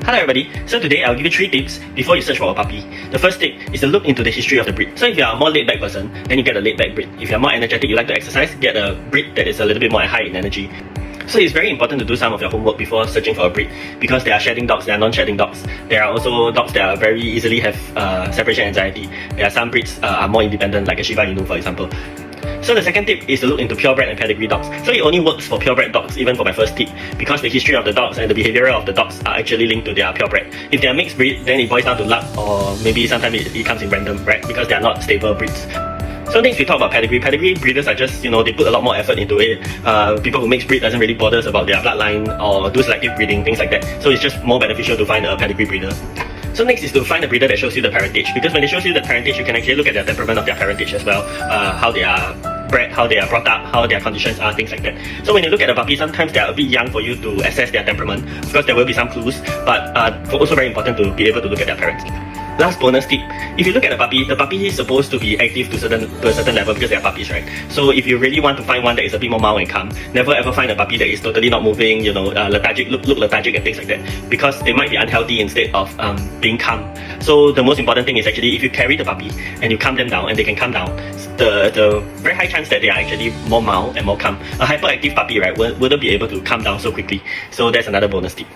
Hello everybody, so today I'll give you 3 tips before you search for a puppy. The first tip is to look into the history of the breed. So if you are a more laid-back person, then you get a laid-back breed. If you are more energetic, you like to exercise, get a breed that is a little bit more high in energy. So it's very important to do some of your homework before searching for a breed, because there are shedding dogs, there are non-shedding dogs. There are also dogs that are very easily have separation anxiety. There are some breeds are more independent, like a Shiba Inu for example. So the second tip is to look into purebred and pedigree dogs. So it only works for purebred dogs, even for my first tip, because the history of the dogs and the behavior of the dogs are actually linked to their purebred. If they are mixed breed, then it boils down to luck, or maybe sometimes it comes in random, right? Because they are not stable breeds. So next we talk about pedigree. Pedigree breeders are just, they put a lot more effort into it. People who mix breed doesn't really bother about their bloodline or do selective breeding, things like that. So it's just more beneficial to find a pedigree breeder. So next is to find a breeder that shows you the parentage, because when they shows you the parentage, you can actually look at the temperament of their parentage as well, how they are bred, how they are brought up, how their conditions are, things like that. So when you look at a puppy, sometimes they are a bit young for you to assess their temperament. Of course, there will be some clues, but also very important to be able to look at their parents. Last bonus tip, if you look at a puppy, the puppy is supposed to be active to a certain level because they are puppies, right? So if you really want to find one that is a bit more mild and calm, never ever find a puppy that is totally not moving, lethargic, look lethargic and things like that, because they might be unhealthy instead of being calm. So the most important thing is actually, if you carry the puppy and you calm them down and they can calm down, the very high chance that they are actually more mild and more calm. A hyperactive puppy, right, wouldn't be able to calm down so quickly. So that's another bonus tip.